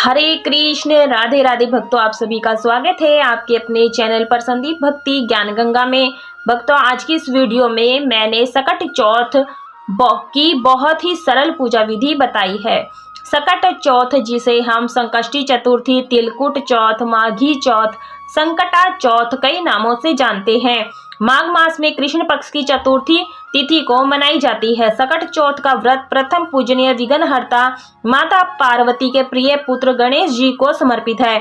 हरे कृष्ण, राधे राधे भक्तों, आप सभी का स्वागत है आपके अपने चैनल पर संदीप भक्ति ज्ञान गंगा में। भक्तों, आज की इस वीडियो में मैंने सकट चौथ की बहुत ही सरल पूजा विधि बताई है। सकट चौथ, जिसे हम संकष्टी चतुर्थी, तिलकुट चौथ, माघी चौथ, संकटा चौथ कई नामों से जानते हैं, माघ मास में कृष्ण पक्ष की चतुर्थी तिथि को मनाई जाती है। सकट चौथ का व्रत प्रथम पूजनीय विघ्नहर्ता माता पार्वती के प्रिय पुत्र गणेश जी को समर्पित है।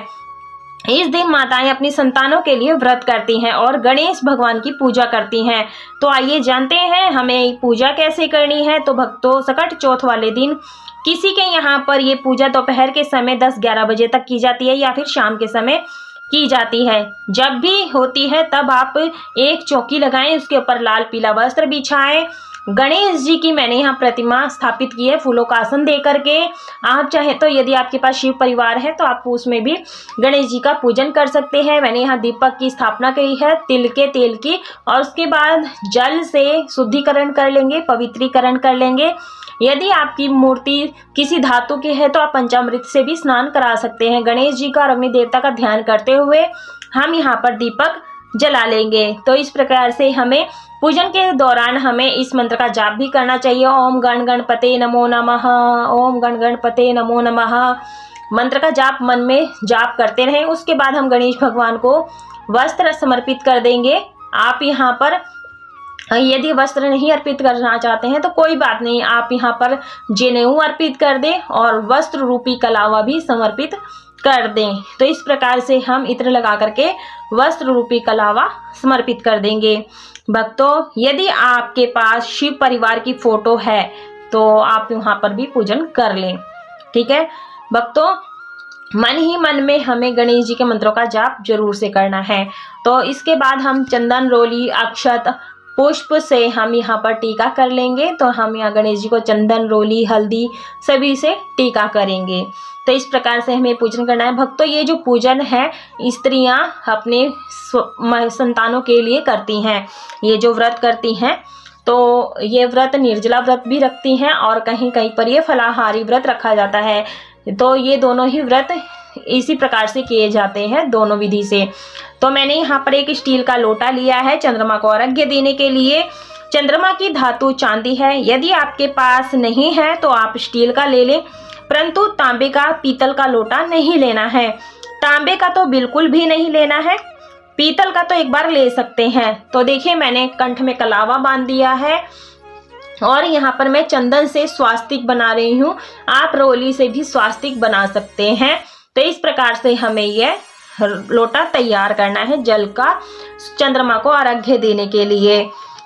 इस दिन माताएं अपनी संतानों के लिए व्रत करती हैं और गणेश भगवान की पूजा करती हैं। तो आइए जानते हैं हमें पूजा कैसे करनी है। तो भक्तों, सकट चौथ वाले दिन किसी के यहाँ पर ये पूजा दोपहर के समय 10-11 बजे तक की जाती है या फिर शाम के समय की जाती है। जब भी होती है तब आप एक चौकी लगाएं, उसके ऊपर लाल पीला वस्त्र बिछाएं। गणेश जी की मैंने यहाँ प्रतिमा स्थापित की है फूलों का आसन दे करके। आप चाहे तो यदि आपके पास शिव परिवार है तो आप उसमें भी गणेश जी का पूजन कर सकते हैं। मैंने यहाँ दीपक की स्थापना करी है तिल के तेल की, और उसके बाद जल से शुद्धिकरण कर लेंगे, पवित्रीकरण कर लेंगे। यदि आपकी मूर्ति किसी धातु की है तो आप पंचामृत से भी स्नान करा सकते हैं। गणेश जी का और अग्नि देवता का ध्यान करते हुए हम यहाँ पर दीपक जला लेंगे। तो इस प्रकार से हमें पूजन के दौरान हमें इस मंत्र का जाप भी करना चाहिए। ओम गण गणपते नमो नमः, ओम गण गणपते नमो नमः मंत्र का जाप मन में जाप करते रहें। उसके बाद हम गणेश भगवान को वस्त्र समर्पित कर देंगे। आप यहाँ पर यदि वस्त्र नहीं अर्पित करना चाहते हैं तो कोई बात नहीं, आप यहाँ पर जनेऊ अर्पित कर दें और वस्त्र रूपी कलावा भी समर्पित कर दें। तो इस प्रकार से हम इत्र लगा करके वस्त्र रूपी कलावा समर्पित कर देंगे। भक्तों, यदि आपके पास शिव परिवार की फोटो है तो आप यहाँ पर भी पूजन कर लें। ठीक है भक्तों, मन ही मन में हमें गणेश जी के मंत्रों का जाप जरूर से करना है। तो इसके बाद हम चंदन, रोली, अक्षत, पुष्प से हम यहाँ पर टीका कर लेंगे। तो हम यहाँ गणेश जी को चंदन, रोली, हल्दी सभी से टीका करेंगे। तो इस प्रकार से हमें पूजन करना है। भक्तों, ये जो पूजन है स्त्रियां अपने संतानों के लिए करती हैं। ये जो व्रत करती हैं तो ये व्रत निर्जला व्रत भी रखती हैं और कहीं कहीं पर ये फलाहारी व्रत रखा जाता है। तो ये दोनों ही व्रत इसी प्रकार से किए जाते हैं, दोनों विधि से। तो मैंने यहाँ पर एक स्टील का लोटा लिया है चंद्रमा को अर्घ्य देने के लिए। चंद्रमा की धातु चांदी है। यदि आपके पास नहीं है तो आप स्टील का ले लें, परंतु तांबे का, पीतल का लोटा नहीं लेना है। तांबे का तो बिल्कुल भी नहीं लेना है, पीतल का तो एक बार ले सकते हैं। तो देखिए, मैंने कंठ में कलावा बांध दिया है और यहाँ पर मैं चंदन से स्वास्तिक बना रही हूँ। आप रोली से भी स्वास्तिक बना सकते हैं। तो इस प्रकार से हमें यह लोटा तैयार करना है जल का, चंद्रमा को अर्घ्य देने के लिए।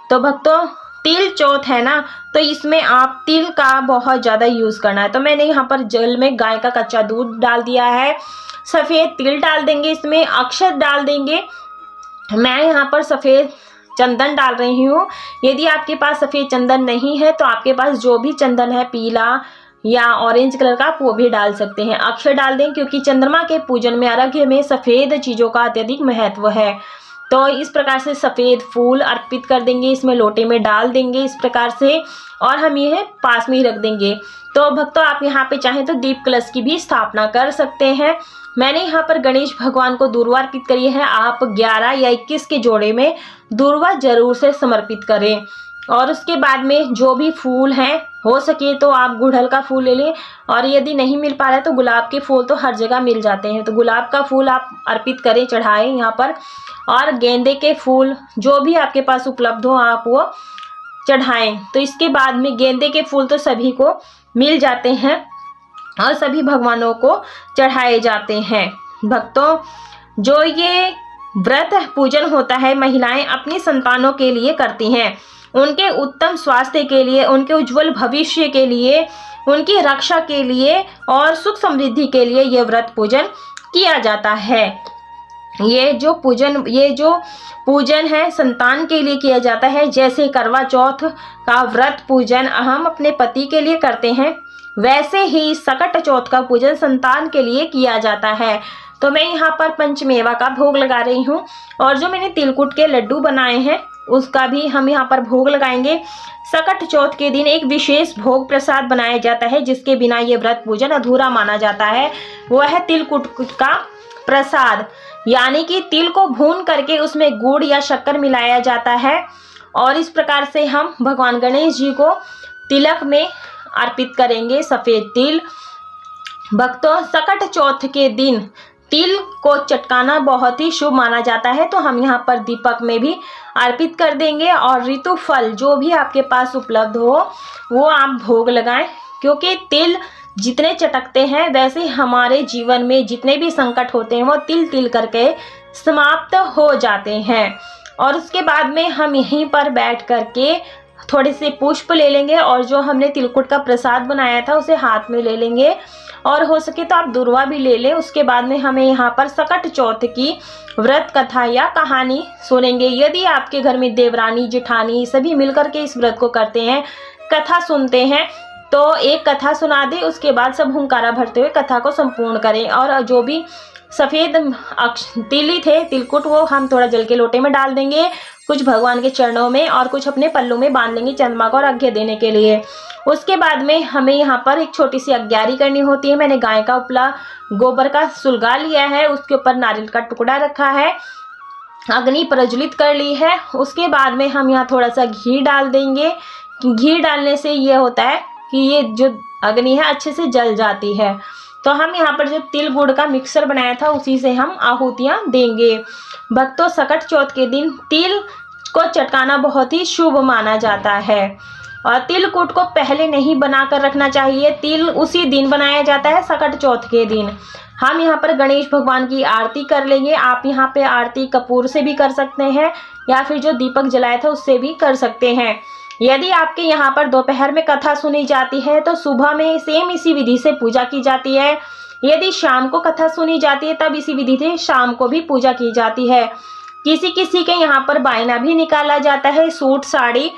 तो भक्तों, तिल चौथ है ना, तो इसमें आप तिल का बहुत ज़्यादा यूज़ करना है। तो मैंने यहाँ पर जल में गाय का कच्चा दूध डाल दिया है, सफ़ेद तिल डाल देंगे, इसमें अक्षत डाल देंगे। मैं यहाँ पर सफ़ेद चंदन डाल रही हूँ। यदि आपके पास सफ़ेद चंदन नहीं है तो आपके पास जो भी चंदन है, पीला या ऑरेंज कलर का, आप वो भी डाल सकते हैं। अक्षर डाल दें, क्योंकि चंद्रमा के पूजन में, अर्घ्य में सफ़ेद चीज़ों का अत्यधिक महत्व है। तो इस प्रकार से सफ़ेद फूल अर्पित कर देंगे, इसमें लोटे में डाल देंगे इस प्रकार से, और हम यह पास में ही रख देंगे। तो भक्तों, आप यहाँ पे चाहें तो दीप कलश की भी स्थापना कर सकते हैं। मैंने यहाँ पर गणेश भगवान को दूर्वा अर्पित करी है। आप 11 या 21 के जोड़े में दूर्वा जरूर से समर्पित करें। और उसके बाद में जो भी फूल हैं, हो सके तो आप गुड़हल का फूल ले लें, और यदि नहीं मिल पा रहा है तो गुलाब के फूल तो हर जगह मिल जाते हैं। तो गुलाब का फूल आप अर्पित करें, चढ़ाएं यहाँ पर। और गेंदे के फूल जो भी आपके पास उपलब्ध हो आप वो चढ़ाएं। तो इसके बाद में गेंदे के फूल तो सभी को मिल जाते हैं और सभी भगवानों को चढ़ाए जाते हैं। भक्तों, जो ये व्रत पूजन होता है महिलाएं अपनी संतानों के लिए करती हैं, उनके उत्तम स्वास्थ्य के लिए, उनके उज्जवल भविष्य के लिए, उनकी रक्षा के लिए और सुख समृद्धि के लिए यह व्रत पूजन किया जाता है। ये जो पूजन है संतान के लिए किया जाता है। जैसे करवा चौथ का व्रत पूजन हम अपने पति के लिए करते हैं, वैसे ही सकट चौथ का पूजन संतान के लिए किया जाता है। तो मैं यहाँ पर पंचमेवा का भोग लगा रही हूँ, और जो मैंने तिलकुट के लड्डू बनाए हैं उसका भी हम यहाँ पर भोग लगाएंगे। सकट चौथ के दिन एक विशेष भोग प्रसाद बनाया जाता है जिसके बिना ये व्रत पूजन अधूरा माना जाता है। वह है तिलकुट का प्रसाद, यानी कि तिल को भून करके उसमें गुड़ या शक्कर मिलाया जाता है और इस प्रकार से हम भगवान गणेश जी को तिलक में अर्पित करेंगे सफ़ेद तिल। भक्तों, सकट चौथ के दिन तिल को चटकाना बहुत ही शुभ माना जाता है, तो हम यहाँ पर दीपक में भी अर्पित कर देंगे और ऋतु फल जो भी आपके पास उपलब्ध हो वो आप भोग लगाएं, क्योंकि तिल जितने चटकते हैं वैसे हमारे जीवन में जितने भी संकट होते हैं वो तिल तिल करके समाप्त हो जाते हैं। और उसके बाद में हम यहीं पर बैठ करके थोड़े से पुष्प ले लेंगे और जो हमने तिलकुट का प्रसाद बनाया था उसे हाथ में ले लेंगे और हो सके तो आप दुर्वा भी ले लें। उसके बाद में हमें यहाँ पर सकट चौथ की व्रत कथा या कहानी सुनेंगे। यदि आपके घर में देवरानी जेठानी सभी मिलकर के इस व्रत को करते हैं, कथा सुनते हैं, तो एक कथा सुना दें, उसके बाद सब हुंकारा भरते हुए कथा को संपूर्ण करें। और जो भी सफ़ेद तिली थे तिलकुट वो हम थोड़ा जल के लोटे में डाल देंगे, कुछ भगवान के चरणों में और कुछ अपने पल्लू में बांध लेंगे चंद्रमा को अर्घ्य देने के लिए। उसके बाद में हमें यहाँ पर एक छोटी सी अग्यारी करनी होती है। मैंने गाय का उपला गोबर का सुलगा लिया है, उसके ऊपर नारियल का टुकड़ा रखा है, अग्नि प्रज्वलित कर ली है। उसके बाद में हम यहाँ थोड़ा सा घी डाल देंगे। घी डालने से ये होता है कि ये जो अग्नि है अच्छे से जल जाती है। तो हम यहाँ पर जो तिल गुड़ का मिक्सर बनाया था उसी से हम आहुतियाँ देंगे। भक्तों, सकट चौथ के दिन तिल को चटकाना बहुत ही शुभ माना जाता है और तिलकुट को पहले नहीं बना कर रखना चाहिए। तिल उसी दिन बनाया जाता है, सकट चौथ के दिन। हम यहाँ पर गणेश भगवान की आरती कर लेंगे। आप यहाँ पे आरती कपूर से भी कर सकते हैं या फिर जो दीपक जलाया था उससे भी कर सकते हैं। यदि आपके यहाँ पर दोपहर में कथा सुनी जाती है तो सुबह में सेम इसी विधि से पूजा की जाती है। यदि शाम को कथा सुनी जाती है तब इसी विधि से शाम को भी पूजा की जाती है। किसी किसी के यहाँ पर बायना भी निकाला जाता है, सूट साड़ी।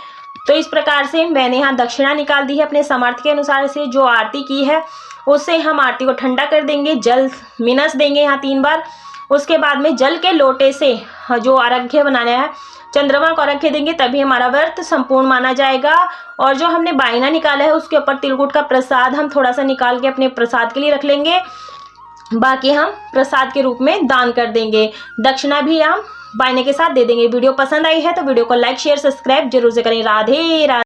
तो इस प्रकार से मैंने यहाँ दक्षिणा निकाल दी है अपने सामर्थ्य के अनुसार से। जो आरती की है उससे हम आरती को ठंडा कर देंगे, जल मिनस देंगे यहाँ 3 बार। उसके बाद में जल के लोटे से जो अर्घ्य बनाना है चंद्रमा को अर्घ्य देंगे, तभी हमारा व्रत संपूर्ण माना जाएगा। और जो हमने बायना निकाला है उसके ऊपर तिलकुट का प्रसाद हम थोड़ा सा निकाल के अपने प्रसाद के लिए रख लेंगे, बाकी हम प्रसाद के रूप में दान कर देंगे। दक्षिणा भी हम बायने के साथ दे देंगे। वीडियो पसंद आई है तो वीडियो को लाइक शेयर सब्सक्राइब जरूर से करें। राधे राधे।